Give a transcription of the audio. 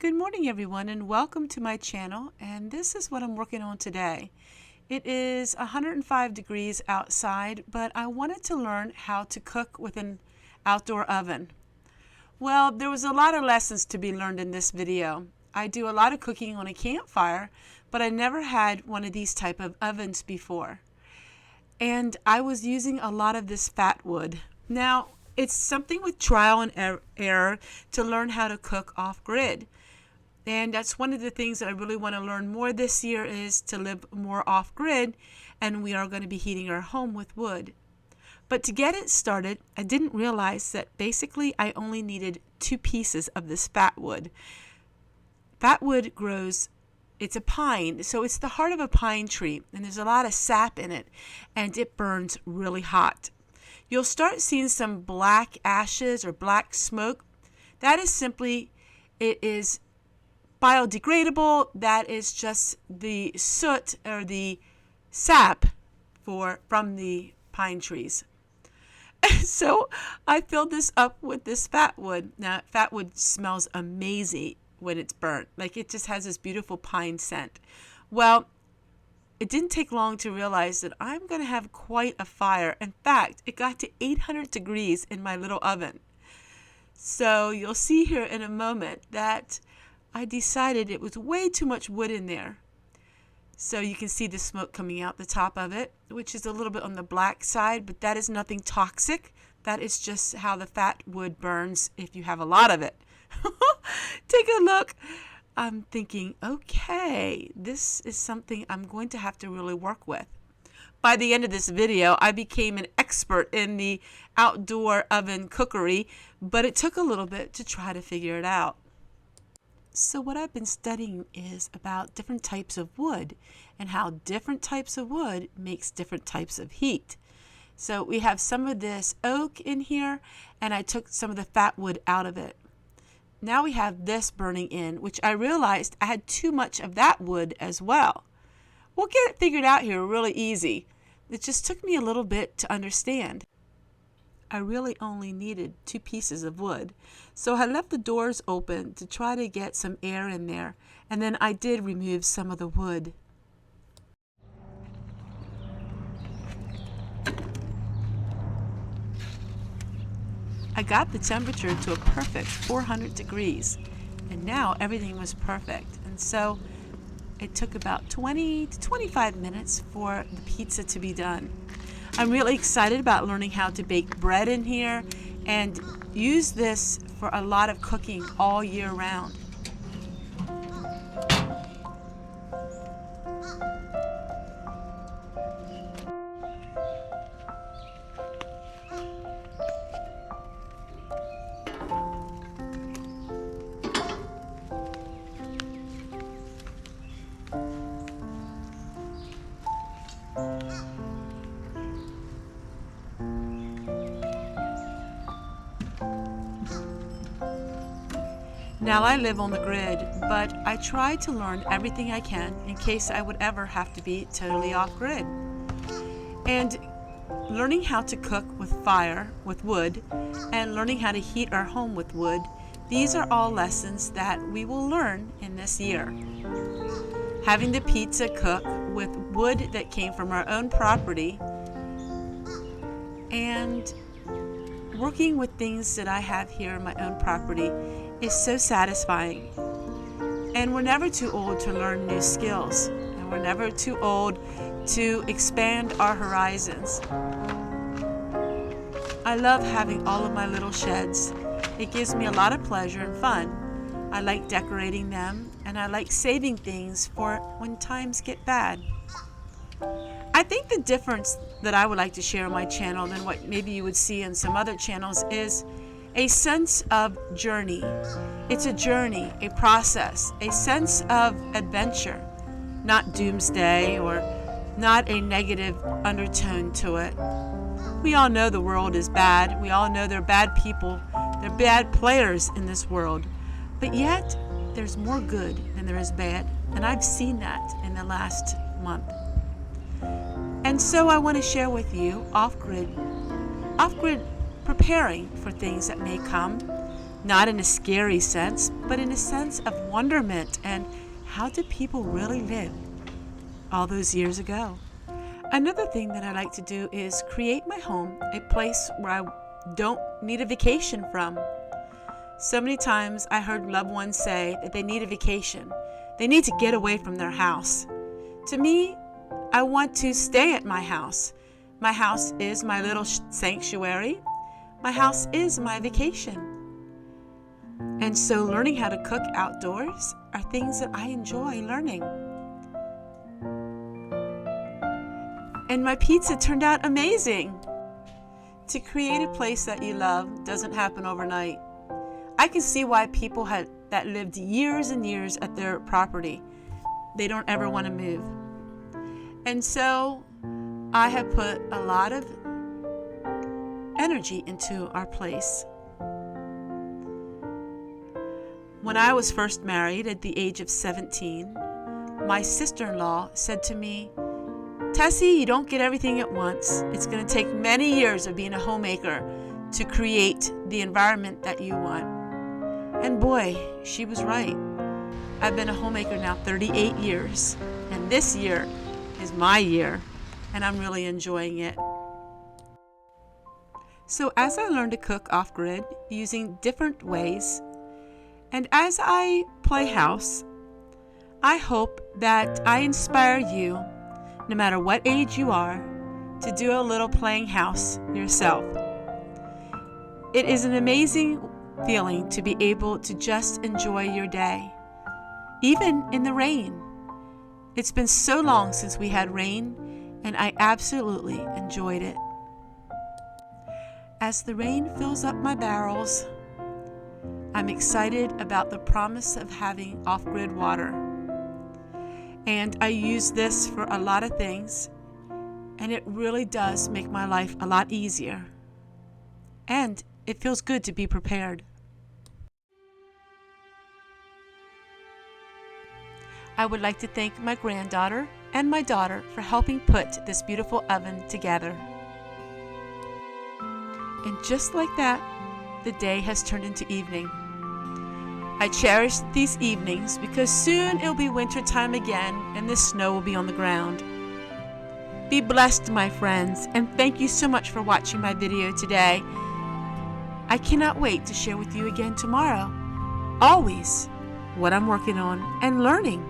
Good morning everyone and welcome to my channel, and this is what I'm working on today. It is 105 degrees outside, but I wanted to learn how to cook with an outdoor oven. Well, there was a lot of lessons to be learned in this video. I do a lot of cooking on a campfire, but I never had one of these type of ovens before. And I was using a lot of this fat wood. Now, it's something with trial and error to learn how to cook off-grid. And that's one of the things that I really want to learn more this year, is to live more off-grid, and we are going to be heating our home with wood. But to get it started, I didn't realize that basically I only needed 2 pieces of this fat wood. Fat wood grows, it's a pine, so it's the heart of a pine tree, and there's a lot of sap in it, and it burns really hot. You'll start seeing some black ashes or black smoke. That is simply, it is biodegradable. That is just the soot or the sap from the pine trees. So I filled this up with this fat wood. Now, fat wood smells amazing when it's burnt. Like, it just has this beautiful pine scent. Well, it didn't take long to realize that I'm going to have quite a fire. In fact, it got to 800 degrees in my little oven. So you'll see here in a moment that I decided it was way too much wood in there. So you can see the smoke coming out the top of it, which is a little bit on the black side, but that is nothing toxic. That is just how the fat wood burns if you have a lot of it. Take a look. I'm thinking, okay, this is something I'm going to have to really work with. By the end of this video, I became an expert in the outdoor oven cookery, but it took a little bit to try to figure it out. So what I've been studying is about different types of wood and how different types of wood makes different types of heat. So we have some of this oak in here, and I took some of the fat wood out of it. Now we have this burning in, which I realized I had too much of that wood as well. We'll get it figured out here really easy. It just took me a little bit to understand. I really only needed 2 pieces of wood. So I left the doors open to try to get some air in there, and then I did remove some of the wood. I got the temperature to a perfect 400 degrees, and now everything was perfect. And so it took about 20 to 25 minutes for the pizza to be done. I'm really excited about learning how to bake bread in here and use this for a lot of cooking all year round. Now, I live on the grid, but I try to learn everything I can in case I would ever have to be totally off grid. And learning how to cook with fire, with wood, and learning how to heat our home with wood, these are all lessons that we will learn in this year. Having the pizza cook with wood that came from our own property, and working with things that I have here on my own property is so satisfying. And we're never too old to learn new skills, and we're never too old to expand our horizons. I love having all of my little sheds. It gives me a lot of pleasure and fun. I like decorating them, and I like saving things for when times get bad. I think the difference that I would like to share on my channel than what maybe you would see on some other channels is a sense of journey. It's a journey, a process, a sense of adventure, not doomsday or not a negative undertone to it. We all know the world is bad. We all know there are bad people. There are bad players in this world. But yet, there's more good than there is bad. And I've seen that in the last month. And so I want to share with you off-grid preparing for things that may come, Not in a scary sense, but in a sense of wonderment and how did people really live all those years ago. Another thing that I like to do is create my home a place where I don't need a vacation from. So many times I heard loved ones say that they need a vacation. They need to get away from their house. To me, I want to stay at my house. My house is my little sanctuary. My house is my vacation. And so learning how to cook outdoors are things that I enjoy learning. And my pizza turned out amazing. To create a place that you love doesn't happen overnight. I can see why people that lived years and years at their property, they don't ever want to move. And so I have put a lot of energy into our place. When I was first married at the age of 17, my sister-in-law said to me, "Tessie, you don't get everything at once. It's going to take many years of being a homemaker to create the environment that you want." And boy, she was right. I've been a homemaker now 38 years, and this year is my year, and I'm really enjoying it. So as I learn to cook off-grid using different ways, and as I play house, I hope that I inspire you, no matter what age you are, to do a little playing house yourself. It is an amazing feeling to be able to just enjoy your day, even in the rain. It's been so long since we had rain, and I absolutely enjoyed it. As the rain fills up my barrels, I'm excited about the promise of having off-grid water. And I use this for a lot of things, and it really does make my life a lot easier. And it feels good to be prepared. I would like to thank my granddaughter and my daughter for helping put this beautiful oven together. And just like that, the day has turned into evening. I cherish these evenings because soon it'll be winter time again and the snow will be on the ground. Be blessed, my friends, and thank you so much for watching my video today. I cannot wait to share with you again tomorrow. Always what I'm working on and learning.